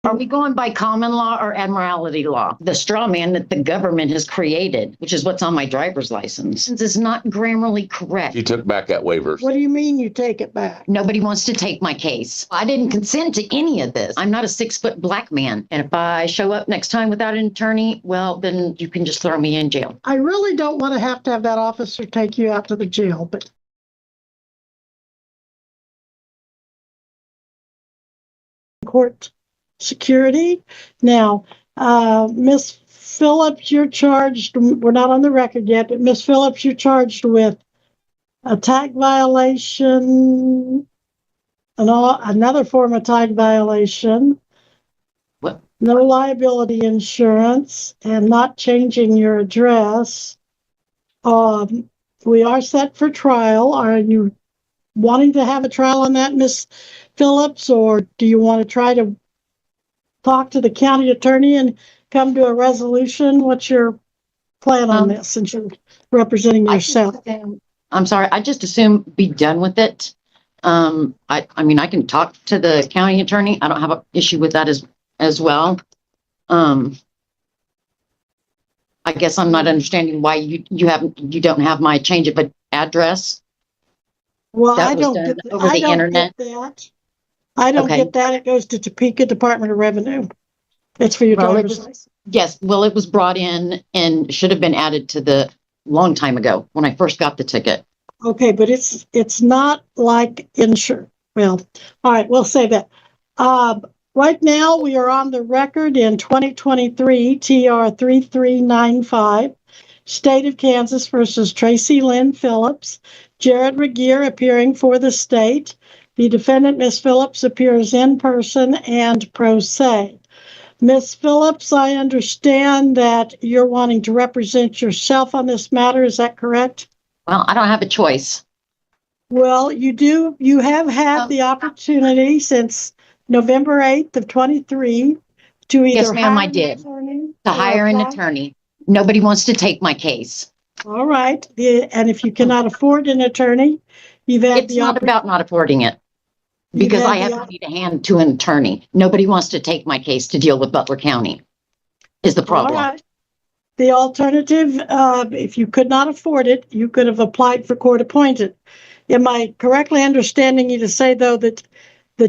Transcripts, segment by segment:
Are we going by common law or admiralty law? The straw man that the government has created, which is what's on my driver's license, is not grammarly correct. You took back that waiver. What do you mean you take it back? Nobody wants to take my case. I didn't consent to any of this. I'm not a 6-foot black man. And if I show up next time without an attorney, well, then you can just throw me in jail. I really don't want to have that officer take you out to the jail, but court security. Now, Miss Phillips, you're charged, we're not on the record yet, but Miss Phillips, you're charged with a tag violation, another form of tag violation, What? No liability insurance, and not changing your address. We are set for trial. Are you wanting to have a trial on that, Miss Phillips, or do you want to try to talk to the county attorney and come to a resolution? What's your plan on this, since you're representing yourself? I'm sorry, I just assume be done with it. I mean, I can talk to the county attorney. I don't have an issue with that as well. I guess I'm not understanding why you don't have my change of address. Well, That I was don't done get over the internet. that. I don't Okay. get that. It goes to Topeka Department of Revenue. It's for your Well, driver's license. Yes, well, it was brought in and should have been added to the long time ago when I first got the ticket. Okay, but it's not like insure. Well, all right, we'll say that. Right now, we are on the record in 2023 TR 3395, State of Kansas versus Tracy Lynn Phillips. Jared Regier appearing for the state. The defendant, Miss Phillips, appears in person and pro se. Miss Phillips, I understand that you're wanting to represent yourself on this matter. Is that correct? Well, I don't have a choice. Well, you do. You have had the opportunity since November 8th of 23 to either Yes, ma'am, hire I an did. attorney To or hire an apply. attorney. Nobody wants to take my case. All right. And if you cannot afford an attorney, you've had It's not about not affording it. Because I have money to hand to an attorney. Nobody wants to take my case to deal with Butler County is the problem. All right. The alternative, if you could not afford it, you could have applied for court appointed. Am I correctly understanding you to say, though, that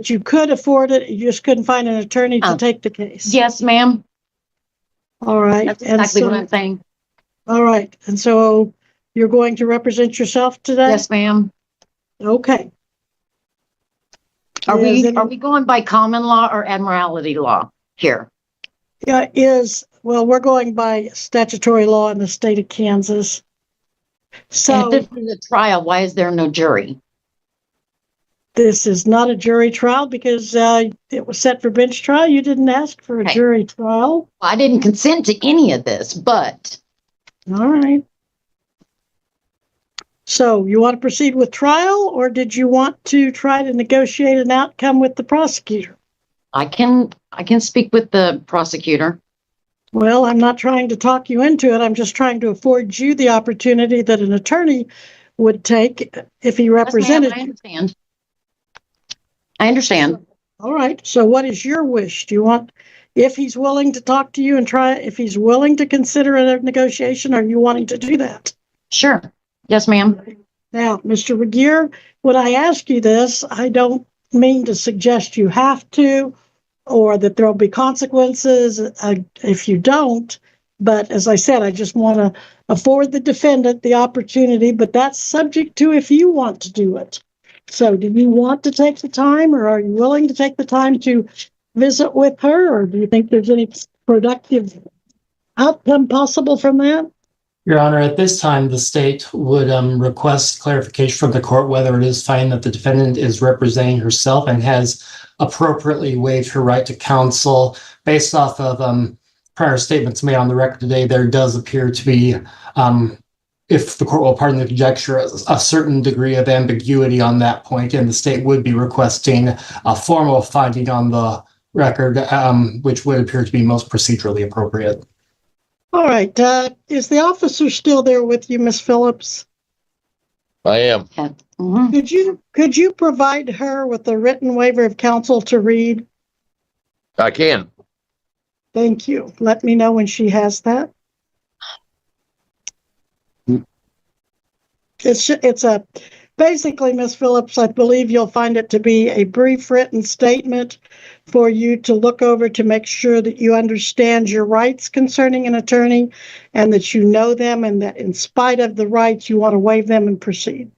you could afford it, you just couldn't find an attorney to take the case? Yes, ma'am. All right. That's exactly what I'm saying. All right. And so you're going to represent yourself today? Yes, ma'am. Okay. Are we going by common law or admiralty law here? Yeah, well, we're going by statutory law in the state of Kansas. So And if this is a trial, why is there no jury? this is not a jury trial because it was set for bench trial. You didn't ask for a Okay. jury trial. I didn't consent to any of this, but All right. So you want to proceed with trial, or did you want to try to negotiate an outcome with the prosecutor? I can speak with the prosecutor. Well, I'm not trying to talk you into it. I'm just trying to afford you the opportunity that an attorney would take if he Yes, ma'am, represented I you. understand. I understand. All right. So what is your wish? Do you want, if he's willing to talk to you and if he's willing to consider a negotiation, are you wanting to do that? Sure. Yes, ma'am. Now, Mr. Regier, when I ask you this, I don't mean to suggest you have to, or that there'll be consequences if you don't. But as I said, I just want to afford the defendant the opportunity, but that's subject to if you want to do it. So do you want to take the time, or are you willing to take the time to visit with her, or do you think there's any productive outcome possible from that? Your Honor, at this time, the state would request clarification from the court whether it is finding that the defendant is representing herself and has appropriately waived her right to counsel. Based off of prior statements made on the record today, there does appear to be, if the court will pardon the conjecture, a certain degree of ambiguity on that point, and the state would be requesting a formal finding on the record, which would appear to be most procedurally appropriate. All right. Is the officer still there with you, Miss Phillips? I am. Mhm. Could you provide her with a written waiver of counsel to read? I can. Thank you. Let me know when she has that. It's a, basically, Ms. Phillips, I believe you'll find it to be a brief written statement for you to look over to make sure that you understand your rights concerning an attorney and that you know them and that in spite of the rights, you want to waive them and proceed.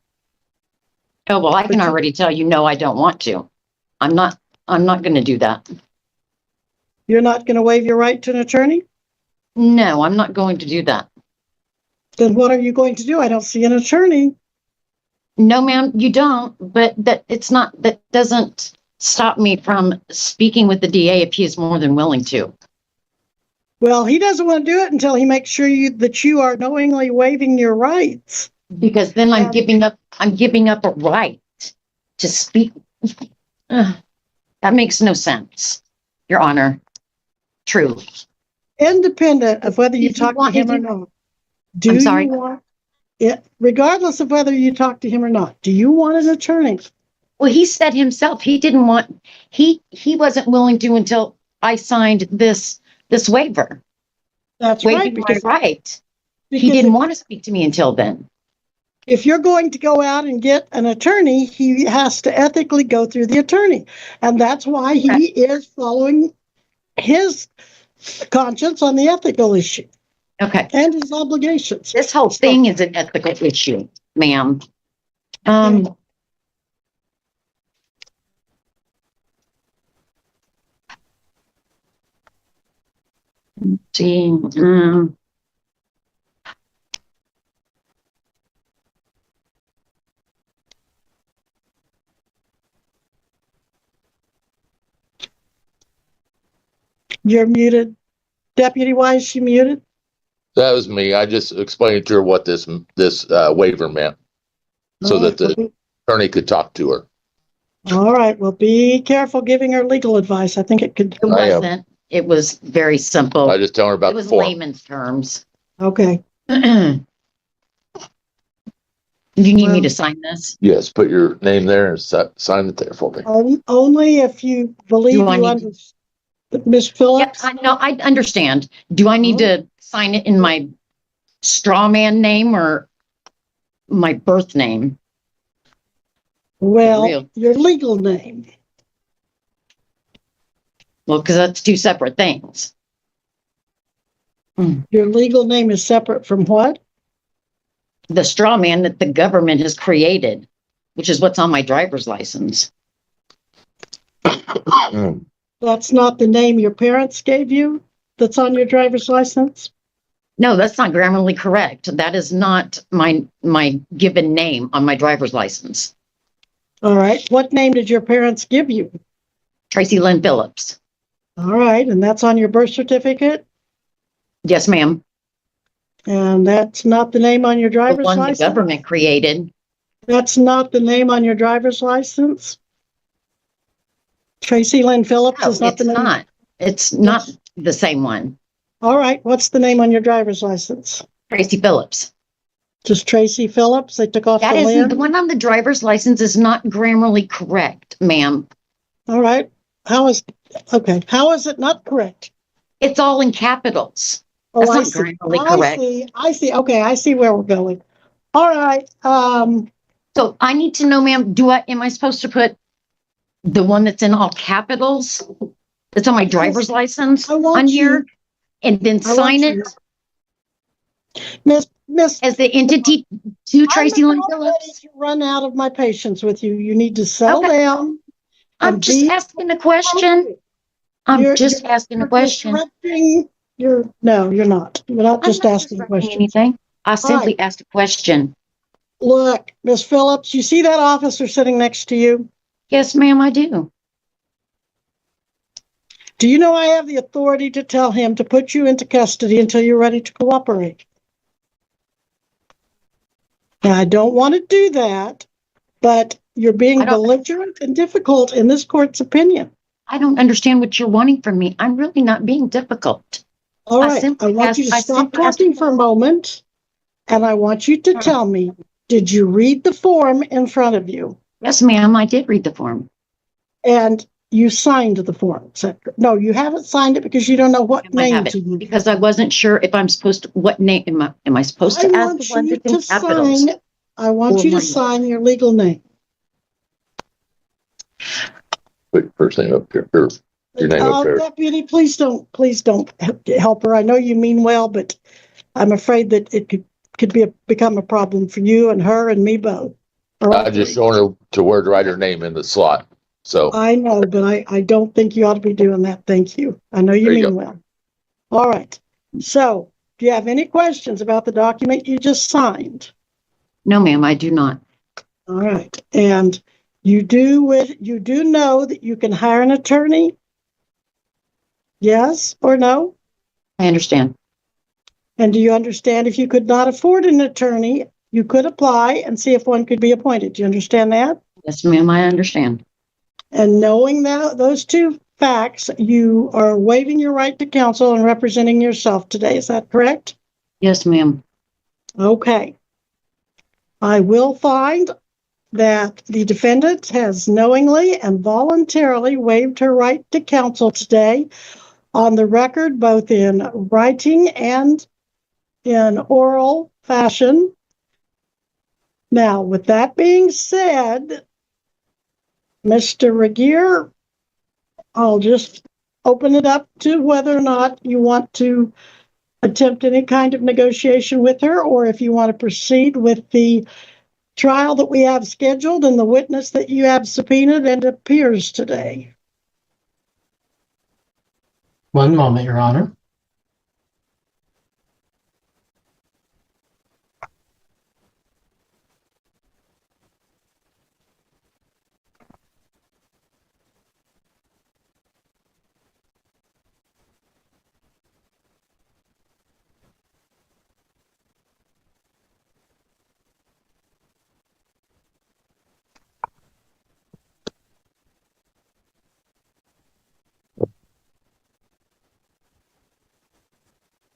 Oh, well, I can already tell you, no, I don't want to. I'm not going to do that. You're not going to waive your right to an attorney? No, I'm not going to do that. Then what are you going to do? I don't see an attorney. No, ma'am, you don't, but that doesn't stop me from speaking with the DA if he is more than willing to. Well, he doesn't want to do it until he makes sure that you are knowingly waiving your rights. Because then I'm giving up a right to speak. That makes no sense, Your Honor. Truly. Independent of whether you talk to him or not. Do I'm sorry? you want it, regardless of whether you talk to him or not, do you want an attorney? Well, he said himself he didn't want, he wasn't willing to until I signed this waiver. That's right, Waiving my right. He because didn't want to speak to me until then. if you're going to go out and get an attorney, he has to ethically go through the attorney. And that's why he is following his conscience on the ethical issue. Okay. And his obligations. This whole thing is an ethical issue, ma'am. See, You're muted. Deputy, why is she muted? That was me. I just explained to her what this waiver meant so that the attorney could talk to her. All right. Well, be careful giving her legal advice. I think it could. it wasn't. It was very simple. I just tell her about It the was form. layman's terms. Okay. You need me to sign this? Yes, put your name there and sign it there for me. Only if you believe Do I you need- understand. Ms. Yeah, Phillips? I know. I understand. Do I need to sign it in my straw man name or my birth name? Well, real. your legal name. Well, because that's two separate things. Your legal name is separate from what? The straw man that the government has created, which is what's on my driver's license. That's not the name your parents gave you that's on your driver's license? No, that's not grammatically correct. That is not my given name on my driver's license. All right. What name did your parents give you? Tracy Lynn Phillips. All right. And that's on your birth certificate? Yes, ma'am. And that's not the name on your The driver's one the license? government created. That's not the name on your driver's license? Tracy Lynn Phillips No, is not it's the name? not. It's not the same one. All right. What's the name on your driver's license? Tracy Phillips. Just Tracy Phillips? They took off That the is Lynn? the one on the driver's license is not grammatically correct, ma'am. All right. How is it not correct? It's all in capitals. Oh, That's I not see. grammatically correct. I see. Okay, I see where we're going. All right. So I need to know, ma'am, am I supposed to put the one that's in all capitals? That's on my driver's license I want on you- here? And then I want sign you- it Miss, as the entity to Tracy Lynn I'm not ready Phillips? to run out of my patience with you. You need to settle Okay. down. I'm and just be- asking a question. I'm You're- just asking a You're question. No, you're not. You're not just I'm not asking a disrupting question. anything. I simply asked a question. Look, Miss Phillips, you see that officer sitting next to you? Yes, ma'am, I do. Do you know I have the authority to tell him to put you into custody until you're ready to cooperate? Now, I don't want to do that, but you're being I don't- belligerent and difficult in this court's opinion. I don't understand what you're wanting from me. I'm really not being difficult. All I right, I simply want asked- you to I stop simply asked- talking for a moment, and I want you to tell me, did you read the form in front of you? Yes, ma'am, I did read the form. And you signed the form, etc. No, you haven't signed it because you don't know what I name have to it use. because I wasn't sure if I'm supposed to, what name am I supposed to add the want one you that's in to capitals? sign. I want Or you to my- sign your legal name. Put first name up here, or your name up here. Deputy, please don't help her. I know you mean well, but I'm afraid that it could become a problem for you and her and me both. Or all I just three. showing her to where to write her name in the slot. So I know, but I don't think you ought to be doing that. Thank you. I know you There you mean well. All right. So, do you have any questions about the document you just signed? No, ma'am, I do not. All right. And you do know that you can hire an attorney? Yes or no? I understand. And do you understand if you could not afford an attorney, you could apply and see if one could be appointed? Do you understand that? Yes, ma'am, I understand. And knowing that those two facts, you are waiving your right to counsel and representing yourself today. Is that correct? Yes, ma'am. Okay. I will find that the defendant has knowingly and voluntarily waived her right to counsel today on the record, both in writing and in oral fashion. Now, with that being said, Mr. Regier, I'll just open it up to whether or not you want to attempt any kind of negotiation with her, or if you want to proceed with the trial that we have scheduled and the witness that you have subpoenaed and appears today. One moment, Your Honor.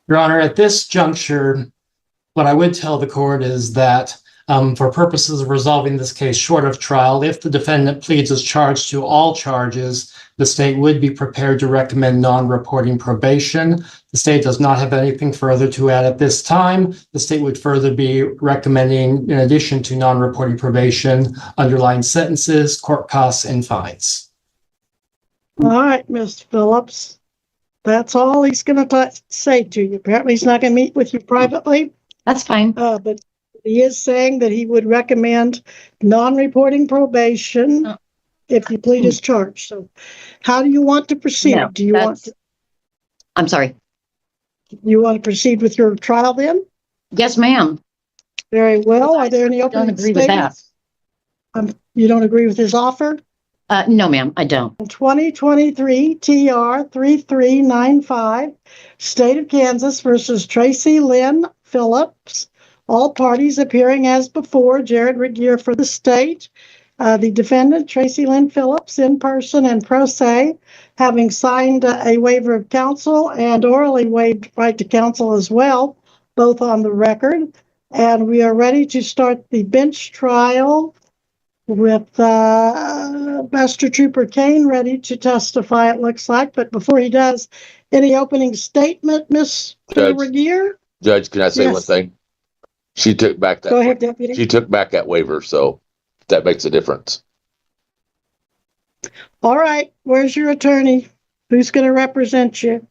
Your Honor, at this juncture, what I would tell the court is that for purposes of resolving this case short of trial, if the defendant pleads as charged to all charges, the state would be prepared to recommend non-reporting probation. The state does not have anything further to add at this time. The state would further be recommending, in addition to non-reporting probation, underlying sentences, court costs, and fines. All right, Ms. Phillips. That's all he's going to say to you. Apparently, he's not going to meet with you privately, That's fine. but he is saying that he would recommend non-reporting probation if you plead as charged. So how do you want to proceed? No, Do you want I'm sorry. to proceed with your trial then? Yes, ma'am. Very well. Are there any I don't opening agree with that. statements? You don't agree with his offer? No, ma'am, I don't. 2023 TR 3395, State of Kansas versus Tracy Lynn Phillips. All parties appearing as before. Jared Regier for the state. The defendant, Tracy Lynn Phillips, in person and pro se, having signed a waiver of counsel and orally waived right to counsel as well, both on the record. And we are ready to start the bench trial with Master Trooper Kane ready to testify, it looks like. But before he does, any opening statement, Ms. Regier? Judge, can I say one Yes. thing? She took back Go that, ahead, Deputy. she took back that waiver, so that makes a difference. All right, where's your attorney? Who's going to represent you?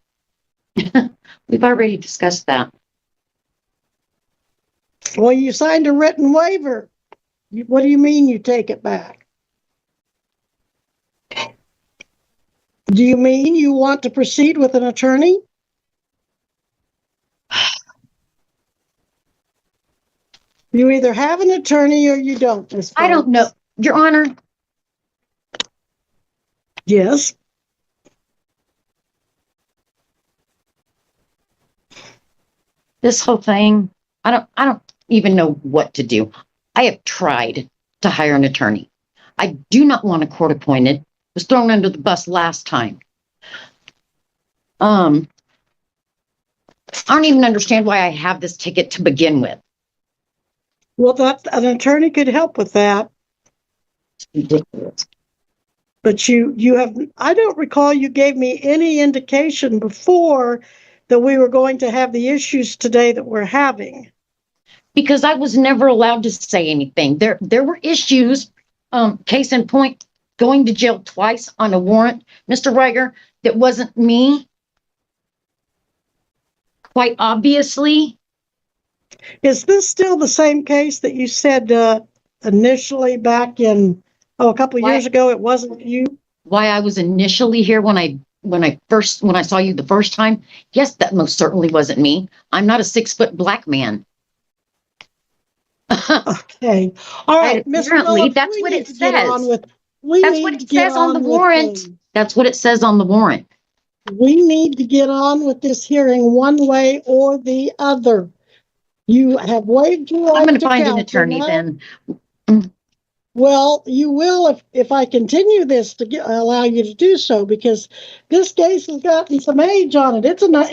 We've already discussed that. Well, you signed a written waiver. What do you mean you take it back? Do you mean you want to proceed with an attorney? You either have an attorney or you don't, Ms. I don't know. Phillips. Your Honor, Yes. this whole thing, I don't even know what to do. I have tried to hire an attorney. I do not want a court appointed. Was thrown under the bus last time. I don't even understand why I have this ticket to begin with. Well, an attorney could help with that. It's ridiculous. But you have, I don't recall you gave me any indication before that we were going to have the issues today that we're having. Because I was never allowed to say anything. There were issues, case in point, going to jail twice on a warrant, Mr. Reiger, that wasn't me. Quite obviously. Is this still the same case that you said initially back in, a couple of years ago, it wasn't you? Why I was initially here when I saw you the first time? Yes, that most certainly wasn't me. I'm not a 6-foot black man. Okay. All right, Mr. Apparently, Phillips, that's we what need it to get on says. with- we That's need what to it get says on the with warrant. things. That's what it says on the warrant. We need to get on with this hearing one way or the other. You have waived your I'm right going to to find an counsel attorney now. then. Well, you will if I continue this to allow you to do so, because this case has gotten some age on it. It's a Ma'am,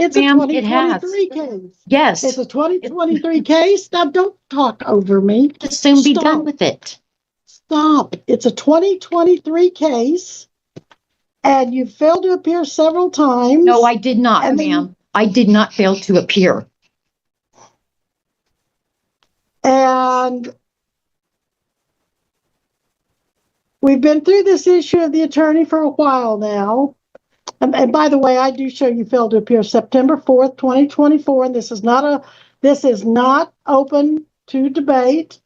it has. 2023 case. Yes. It's a 2023 case. Now, don't talk over me. Just soon be Stop. done with it. Stop. It's a 2023 case, and you failed to appear several times. No, I did not, And then- ma'am. I did not fail to appear. And we've been through this issue of the attorney for a while now. And by the way, I do show you failed to appear September 4th, 2024, and this is not open to debate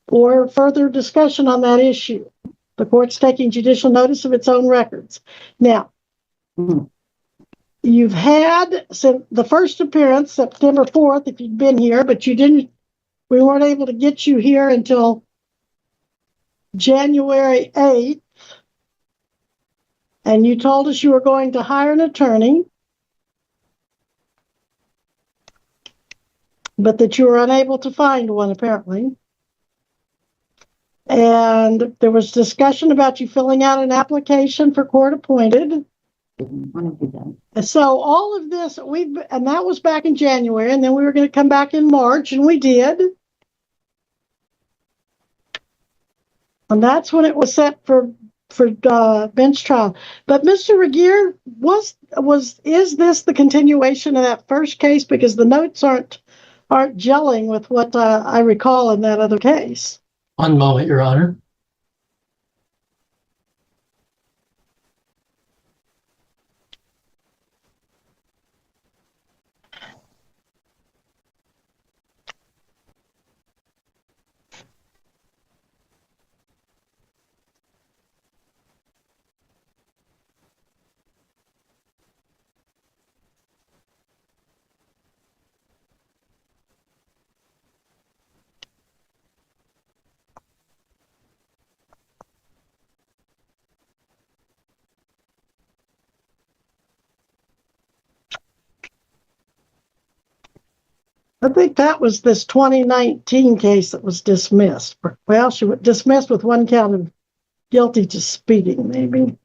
or further discussion on that issue. The court's taking judicial notice of its own records. Now, you've had the first appearance September 4th, if you'd been here, but we weren't able to get you here until January 8th. And you told us you were going to hire an attorney, but that you were unable to find one, apparently. And there was discussion about you filling out an application for court appointed. So all of this, and that was back in January, and then we were going to come back in March, and we did. And that's when it was set for bench trial. But Mr. Regier, is this the continuation of that first case? Because the notes aren't gelling with what I recall in that other case. One moment, Your Honor. I think that was this 2019 case that was dismissed. Well, she was dismissed with one count of guilty to speeding, maybe.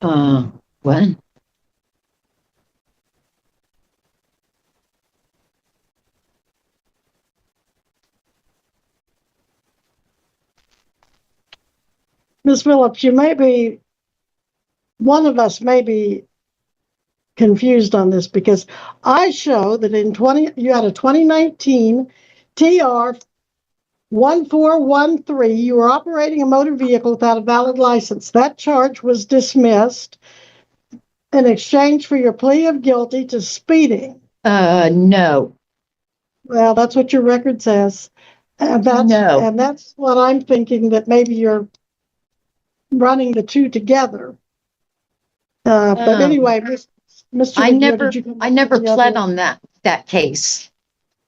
What? Ms. Phillips, one of us may be confused on this, because I show that you had a 2019 TR 1413. You were operating a motor vehicle without a valid license. That charge was dismissed in exchange for your plea of guilty to speeding. No. Well, that's what your record says. And that's what I'm thinking, that maybe you're running the two together. But anyway, Mr. I never pled on that case.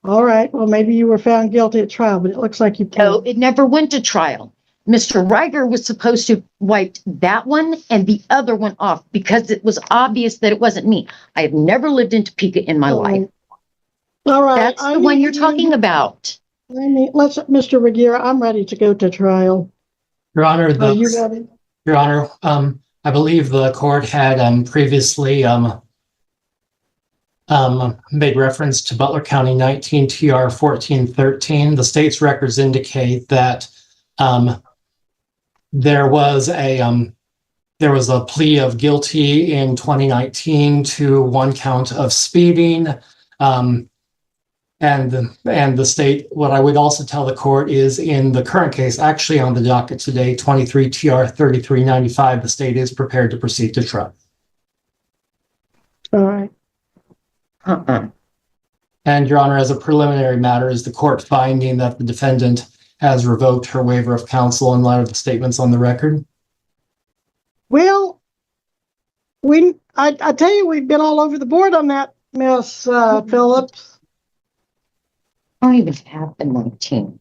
All right. Well, maybe you were found guilty at trial, but it looks like you No, pled. it never went to trial. Mr. Reiger was supposed to wipe that one and the other one off because it was obvious that it wasn't me. I have never lived in Topeka in my life. All right. That's the one you're talking about. Mr. Regier, I'm ready to go to trial. Your Honor, Are you ready? Your Honor, I believe the court had previously made reference to Butler County 19 TR 1413. The state's records indicate that there was a plea of guilty in 2019 to one count of speeding. And the state, what I would also tell the court is in the current case, actually on the docket today, 23 TR 3395, the state is prepared to proceed to trial. All right. And Your Honor, as a preliminary matter, is the court finding that the defendant has revoked her waiver of counsel in light of the statements on the record? Well, I tell you, we've been all over the board on that, Miss Phillips. I don't even have the 19.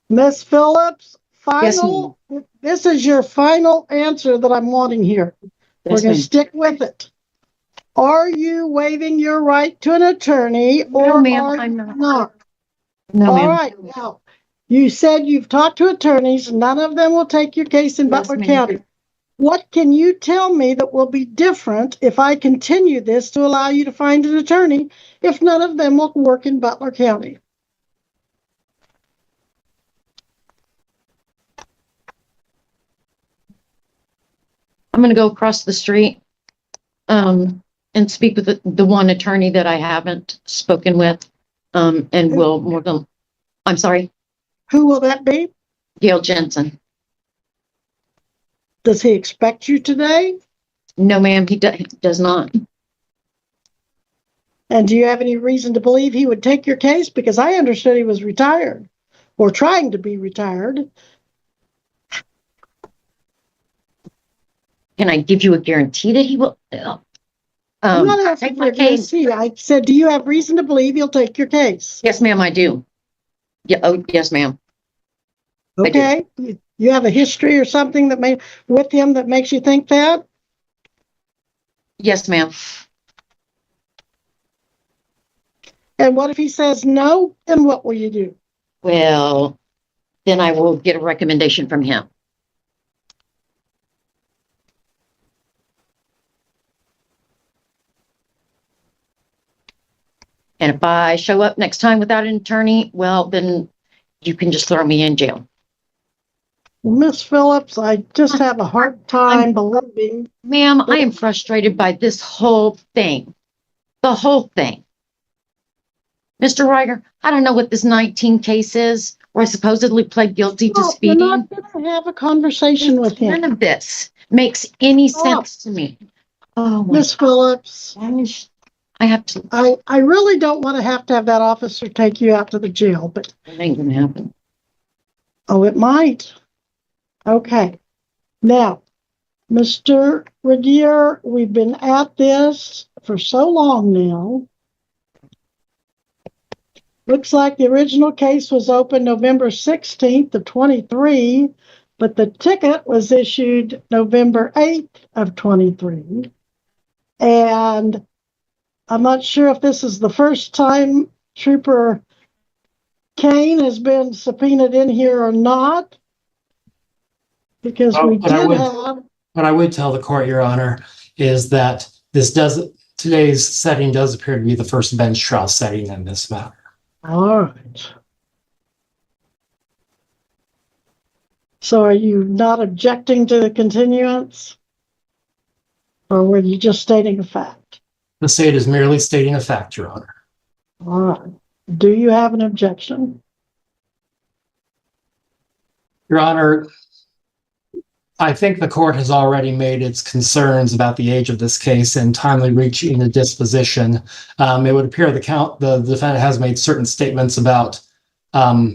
Miss Phillips, Yes, final. This is your final answer that I'm wanting here. We're Yes, going to ma'am. stick with it. Are you waiving your right to an attorney, or No, ma'am, are I'm you not. not? No, All ma'am. right. Now, you said you've talked to attorneys. None of them will take your case in Yes, Butler ma'am. County. What can you tell me that will be different if I continue this to allow you to find an attorney if none of them will work in Butler County? I'm going to go across the street and speak with the one attorney that I haven't spoken with, and will more than, I'm sorry, Who will that be? Gail Jensen. Does he expect you today? No, ma'am, he does not. And do you have any reason to believe he would take your case? Because I understood he was retired or trying to be retired. Can I give you a guarantee that he will? I'm not asking take for my a case. guarantee. I said, do you have reason to believe he'll take your case? Yes, ma'am, I do. Yeah. Oh, yes, ma'am. I do. Okay. You have a history or something that with him that makes you think that? Yes, ma'am. And what if he says no? Then what will you do? Well, then I will get a recommendation from him. And if I show up next time without an attorney, well, then you can just throw me in jail. Miss Phillips, I just have a hard time believing. Ma'am, I am frustrated by this whole thing. The whole thing. Mr. Ryder, I don't know what this 19 case is, where I supposedly pled guilty to You're speeding. not going to have a conversation with him. None of this makes any sense to me. Oh, my Miss Phillips, gosh. I have to. I really don't want to have that officer take you out to the jail, but It ain't gonna happen. oh, it might. Okay. Now, Mr. Radier, we've been at this for so long now. Looks like the original case was open November 16th of 23, but the ticket was issued November 8th of 23. And I'm not sure if this is the first time Trooper Kane has been subpoenaed in here or not, because we But I did would- have. What I would tell the court, Your Honor, is that today's setting does appear to be the first bench trial setting in this matter. All right. So are you not objecting to the continuance? Or were you just stating a fact? The state is merely stating a fact, Your Honor. All right. Do you have an objection? Your Honor, I think the court has already made its concerns about the age of this case and timely reaching a disposition. It would appear the defendant has made certain statements about, I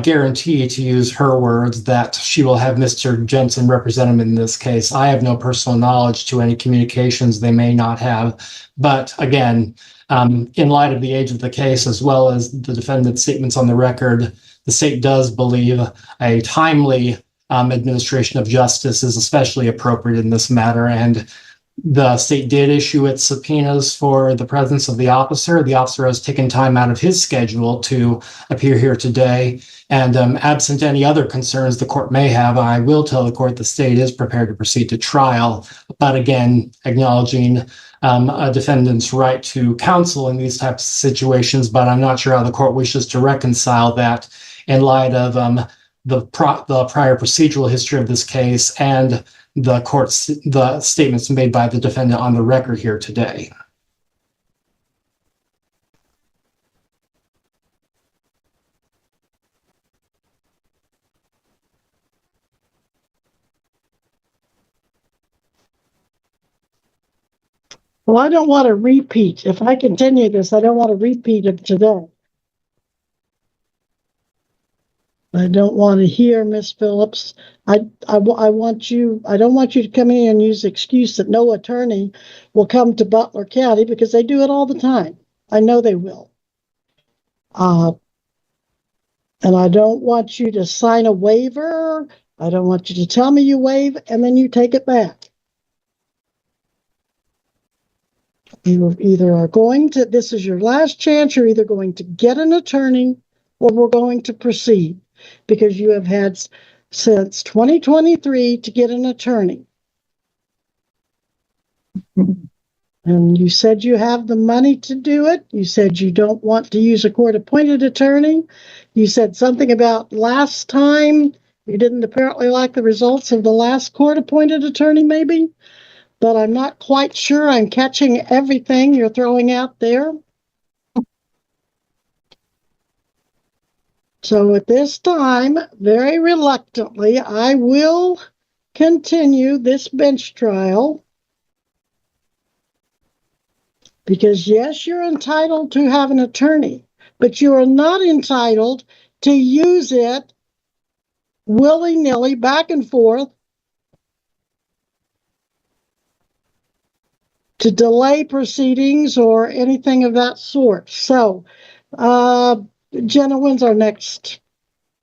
guarantee, to use her words, that she will have Mr. Jensen represent him in this case. I have no personal knowledge to any communications they may not have. But again, in light of the age of the case, as well as the defendant's statements on the record, the state does believe a timely administration of justice is especially appropriate in this matter. And The state did issue its subpoenas for the presence of the officer. The officer has taken time out of his schedule to appear here today. And absent any other concerns the court may have, I will tell the court the state is prepared to proceed to trial. But again, acknowledging a defendant's right to counsel in these types of situations, but I'm not sure how the court wishes to reconcile that in light of the prior procedural history of this case and the statements made by the defendant on the record here today. Well, I don't want to repeat. If I continue this, I don't want to repeat it today. I don't want to hear Miss Phillips. I want you, I don't want you to come in and use the excuse that no attorney will come to Butler County, because they do it all the time. I know they will. And I don't want you to sign a waiver. I don't want you to tell me you waive and then you take it back. You either are going to, this is your last chance, you're either going to get an attorney or we're going to proceed, because you have had since 2023 to get an attorney. And you said you have the money to do it. You said you don't want to use a court-appointed attorney. You said something about last time. You didn't apparently like the results of the last court-appointed attorney, maybe. But I'm not quite sure I'm catching everything you're throwing out there. So at this time, very reluctantly, I will continue this bench trial. Because yes, you're entitled to have an attorney, but you are not entitled to use it willy-nilly back and forth to delay proceedings or anything of that sort. So, Jenna, when's our next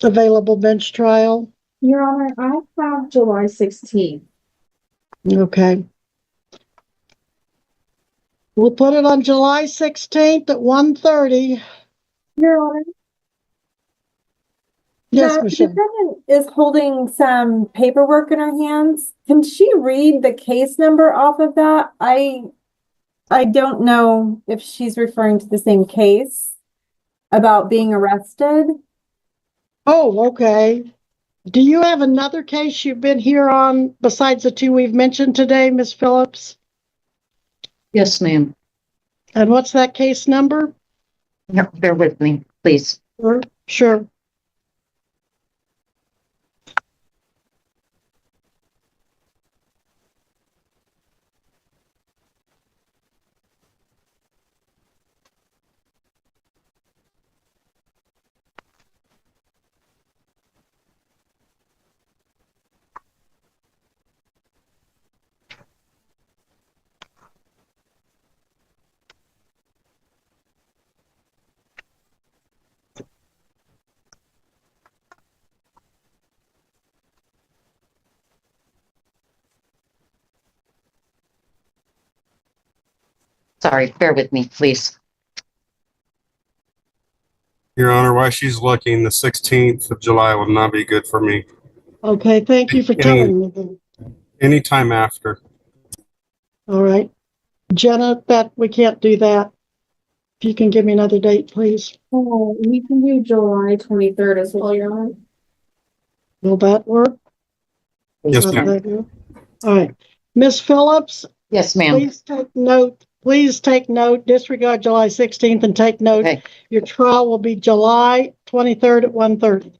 available bench trial? Your Honor, I have July 16th. Okay. We'll put it on July 16th at 1:30. Your Honor, Yes, the Michelle. defendant is holding some paperwork in her hands. Can she read the case number off of that? I don't know if she's referring to the same case about being arrested. Oh, okay. Do you have another case you've been here on besides the two we've mentioned today, Miss Phillips? Yes, ma'am. And what's that case number? No, bear with me, please. Sure. Sorry, bear with me, please. Your Honor, while she's looking, the 16th of July will not be good for me. Okay, thank you for telling me then. Anytime after. All right. Jenna, that we can't do that. If you can give me another date, please. Oh, we can do July 23rd as well, Your Honor. Will that work? Yes, How ma'am. did that go? All right. Miss Phillips, Yes, ma'am. please take note. Please take note. Disregard July 16th and take note. Okay. Your trial will be July 23rd at 1:30.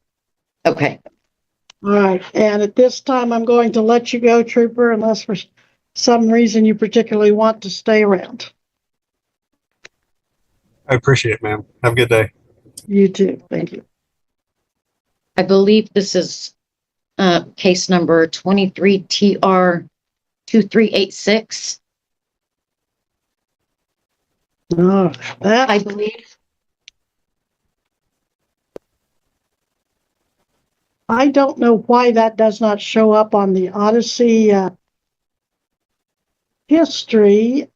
Okay. All right. And at this time, I'm going to let you go, Trooper, unless for some reason you particularly want to stay around. I appreciate it, ma'am. Have a good day. You too. Thank you. I believe this is case number 23 TR 2386. Oh, that I believe. I don't know why that does not show up on the Odyssey history,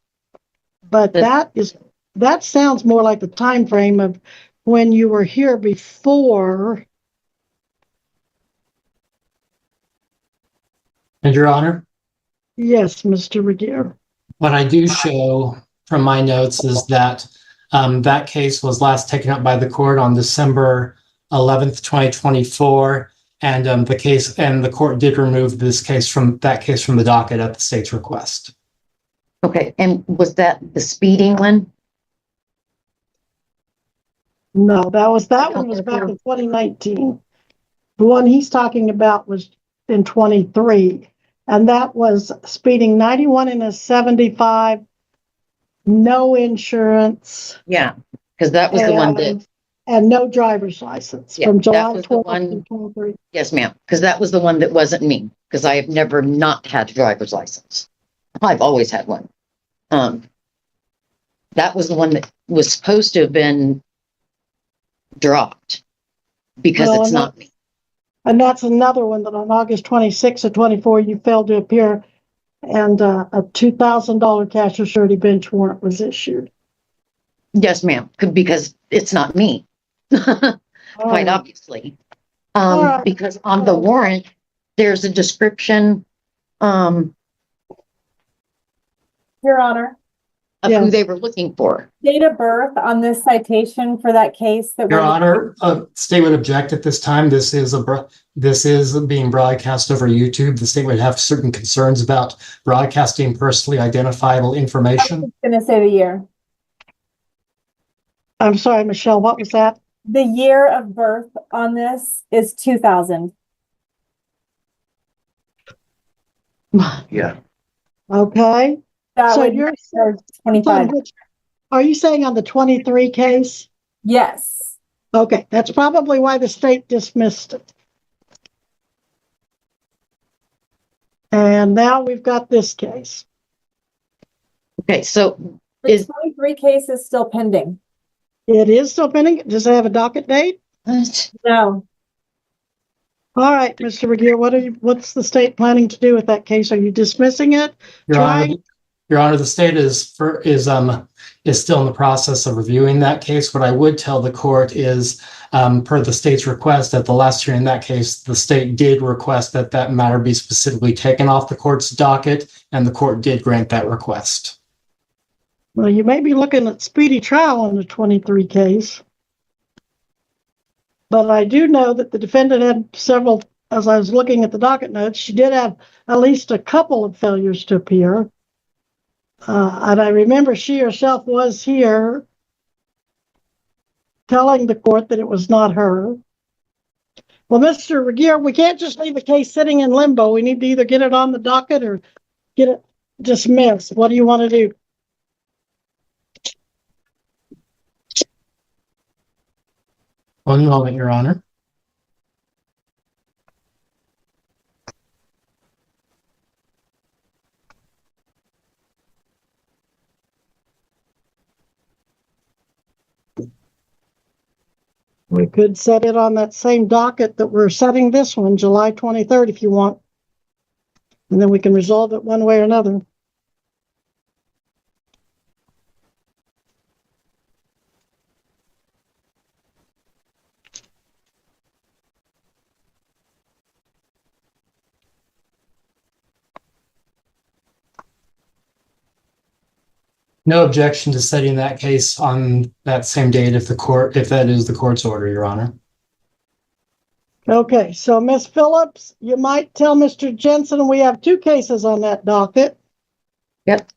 but that sounds more like the time frame of when you were here before. And Your Honor, Yes, Mr. Regier. what I do show from my notes is that that case was last taken up by the court on December 11th, 2024. And the court did remove that case from the docket at the state's request. Okay, and was that the speeding one? No, that one was back in 2019. The one he's talking about was in 23, and that was speeding 91 in a 75, no insurance. Yeah, because that was the one that, and no driver's license Yeah, from that July was the 12th one- to 23. yes, ma'am, because that was the one that wasn't me, because I have never not had a driver's license. I've always had one. That was the one that was supposed to have been dropped because Well, it's not me. And that's another one that on August 26th of 24, you failed to appear, and a $2,000 cash or surety bench warrant was issued. Yes, ma'am, because it's not me. Quite obviously. All right. Because on the warrant, there's a description, Your Honor, of who Yes. they were looking for. date of birth on this citation for that case that Your we're. Honor, state would object at this time. This is being broadcast over YouTube. The state would have certain concerns about broadcasting personally identifiable information. I'm gonna say the year. I'm sorry, Michelle, what was that? The year of birth on this is 2000. Yeah. Okay. That So would you're or 25. Are you saying on the 23 case? Yes. Okay, that's probably why the state dismissed it. And now we've got this case. Okay, so The Is- 23 case is still pending. It is still pending. Does it have a docket date? No. All right, Mr. Regier, what's the state planning to do with that case? Are you dismissing it? Your Honor, the state is still in the process of reviewing that case. What I would tell the court is, per the state's request at the last hearing in that case, the state did request that that matter be specifically taken off the court's docket, and the court did grant that request. Well, you may be looking at speedy trial on the 23 case. But I do know that the defendant had several, as I was looking at the docket notes, she did have at least a couple of failures to appear. And I remember she herself was here telling the court that it was not her. Well, Mr. Regier, we can't just leave the case sitting in limbo. We need to either get it on the docket or get it dismissed. What do you want to do? One moment, Your Honor. We could set it on that same docket that we're setting this one, July 23rd, if you want. And then we can resolve it one way or another. No objection to setting that case on that same date if that is the court's order, Your Honor. Okay, so Ms. Phillips, you might tell Mr. Jensen we have two cases on that docket. Yep.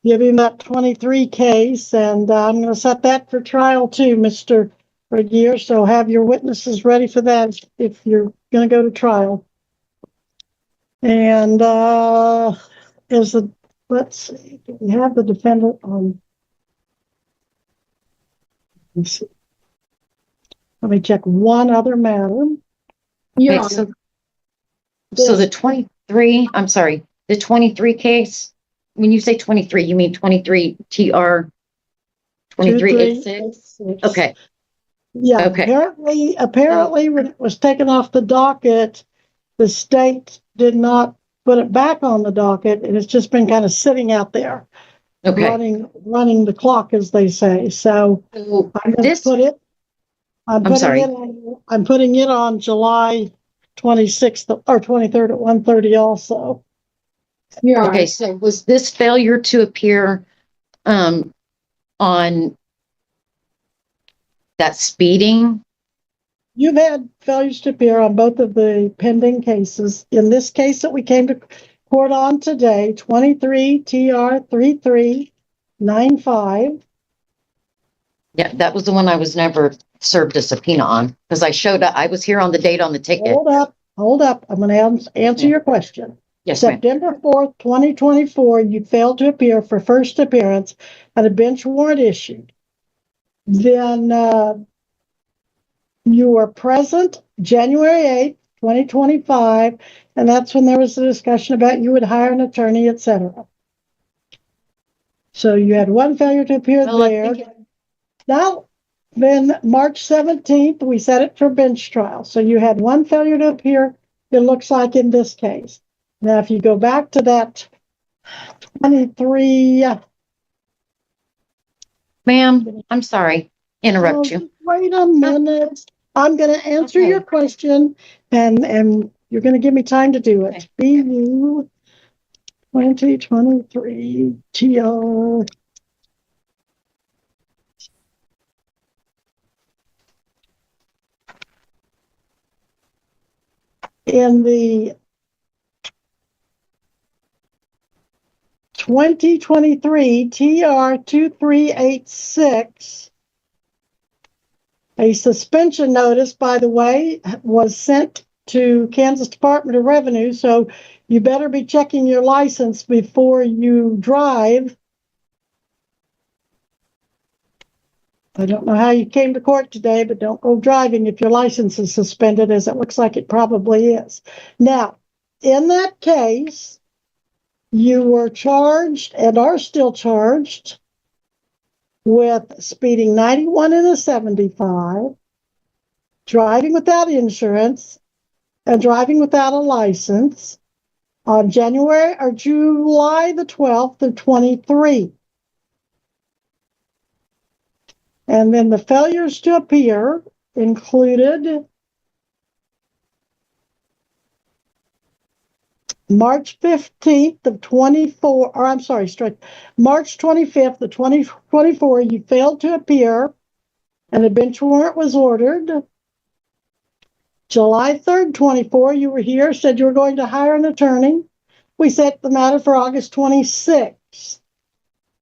Give him that 23 case, and I'm going to set that for trial too, Mr. Regier. So have your witnesses ready for that if you're going to go to trial. And let's see, do we have the defendant on? Let's see. Let me check one other matter. Okay, so the 23, I'm sorry, the 23 case, when you say 23, you mean 23 TR 2386? Okay, Yeah, Okay. apparently when it was taken off the docket, the state did not put it back on the docket, and it's just been kind of sitting out there, Okay. running the clock, as they say. So So I'm going to this, put it. I'm sorry. I'm putting it on July 26th or 23rd at 1:30 also. Okay, so was this failure to appear on that speeding? You've had failures to appear on both of the pending cases. In this case that we came to court on today, 23 TR 3395. Yeah, that was the one I was never served a subpoena on because I showed up. I was here on the date on the ticket. Hold up. I'm going to answer your question. Yes, ma'am. September 4th, 2024, you failed to appear for first appearance and a bench warrant issued. Then you were present January 8th, 2025, and that's when there was a discussion about you would hire an attorney, etc. So you had one failure to appear Well, there. Now, then March 17th, we set it for bench trial. So you had one failure to appear, it looks like in this case. Now, if you go back to that 23. Ma'am, I'm sorry. Interrupt you. Wait a minute. I'm going to answer Okay. your question, and you're going to give me time to do it. Okay. BU 2023 TR. In the 2023 TR 2386, a suspension notice, by the way, was sent to Kansas Department of Revenue, so you better be checking your license before you drive. I don't know how you came to court today, but don't go driving if your license is suspended, as it looks like it probably is. Now, in that case, you were charged and are still charged with speeding 91 in a 75, driving without insurance, and driving without a license on January or July the 12th of 23. And then the failures to appear included March 15th of 24, or I'm sorry, March 25th of 2024, you failed to appear and a bench warrant was ordered. July 3rd, 24, you were here, said you were going to hire an attorney. We set the matter for August 26th.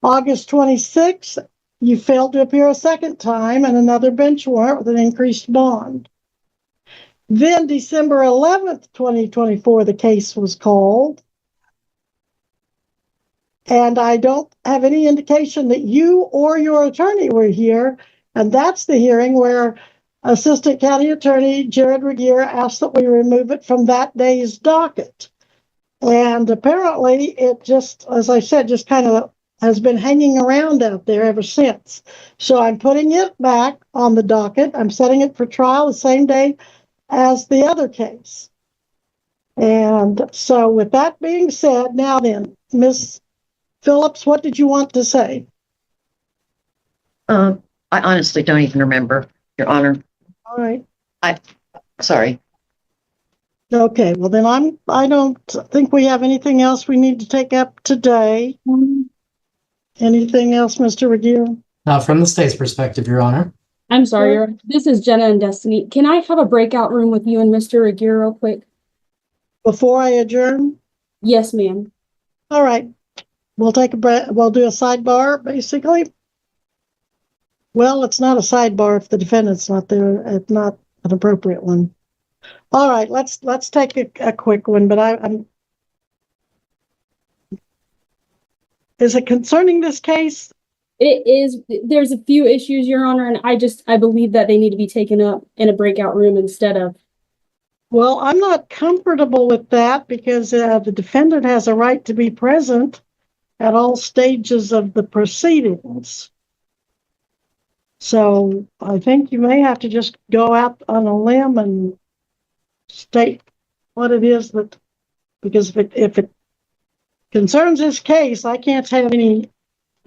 August 26th, you failed to appear a second time and another bench warrant with an increased bond. Then December 11th, 2024, the case was called. And I don't have any indication that you or your attorney were here. And that's the hearing where Assistant County Attorney Jared Regier asked that we remove it from that day's docket. And apparently it just, as I said, just kind of has been hanging around out there ever since. So I'm putting it back on the docket. I'm setting it for trial the same day as the other case. And so with that being said, now then, Ms. Phillips, what did you want to say? I honestly don't even remember, Your Honor. All right. Sorry. Okay, well then I don't think we have anything else we need to take up today. Anything else, Mr. Regier? From the state's perspective, Your Honor. I'm sorry, this is Jenna and Destiny. Can I have a breakout room with you and Mr. Regier real quick? Before I adjourn? Yes, ma'am. All right. We'll take a break. We'll do a sidebar, basically. Well, it's not a sidebar if the defendant's not there. It's not an appropriate one. All right, let's take a quick one, but I'm is it concerning this case? It is, there's a few issues, Your Honor, and I believe that they need to be taken up in a breakout room instead of. Well, I'm not comfortable with that because the defendant has a right to be present at all stages of the proceedings. So I think you may have to just go out on a limb and state what it is that Because if it concerns this case, I can't have any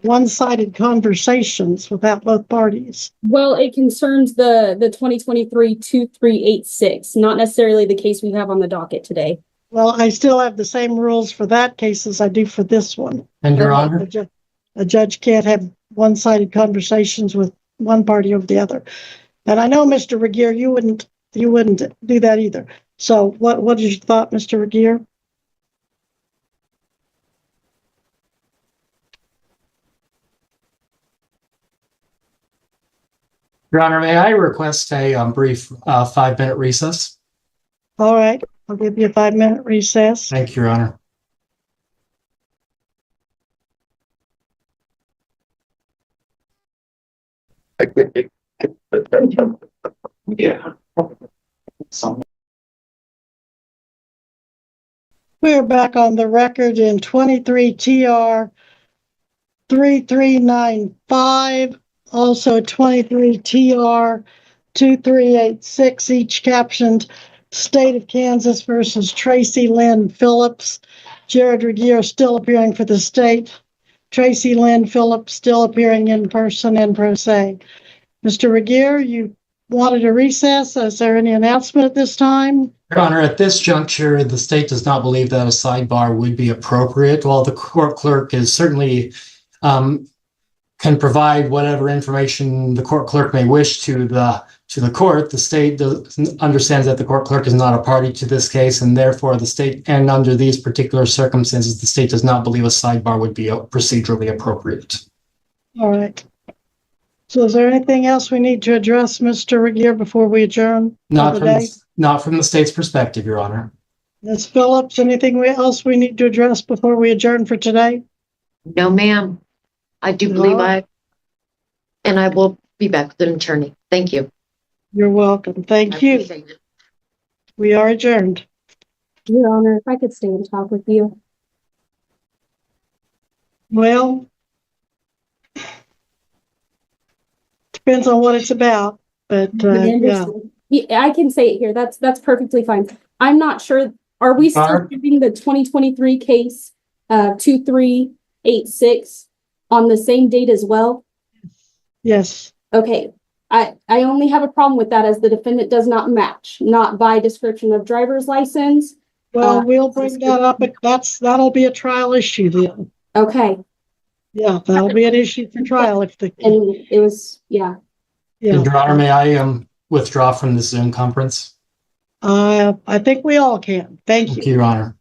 one-sided conversations without both parties. Well, it concerns the 2023-2386, not necessarily the case we have on the docket today. Well, I still have the same rules for that case as I do for this one. And Your Honor, A judge can't have one-sided conversations with one party over the other. And I know, Mr. Regier, you wouldn't do that either. So what is your thought, Mr. Regier? Your Honor, may I request a brief 5-minute recess? All right, I'll give you a 5-minute recess. Thank you, Your Honor. Yeah. We're back on the record in 23 TR 3395, also 23 TR 2386, each captioned State of Kansas versus Tracy Lynn Phillips. Jared Regier still appearing for the state. Tracy Lynn Phillips still appearing in person and pro se. Mr. Regier, you wanted a recess. Is there any announcement at this time? Your Honor, at this juncture, the state does not believe that a sidebar would be appropriate. While the court clerk is certainly can provide whatever information the court clerk may wish to the court, the state understands that the court clerk is not a party to this case, and therefore the state, and under these particular circumstances, the state does not believe a sidebar would be procedurally appropriate. All right. So is there anything else we need to address, Mr. Regier, before we adjourn? Not from the state's perspective, Your Honor. Ms. Phillips, anything else we need to address before we adjourn for today? No, ma'am. I do believe I will be back with an attorney. Thank you. You're welcome. I Thank you. appreciate it. We are adjourned. Your Honor, if I could stay and talk with you. Well, depends on what it's about, but yeah. Yeah, I can say it here. That's perfectly fine. I'm not sure. Are we still Barb? giving the 2023 case 2386 on the same date as well? Yes. Okay. I only have a problem with that as the defendant does not match, not by description of driver's license. Well, we'll bring that up, but that'll be a trial issue then. Okay. Yeah, that'll be an issue for trial if the, And it was, yeah. yeah. And Your Honor, may I withdraw from the Zoom conference? I think we all can. Thank you. Thank you, Your Honor.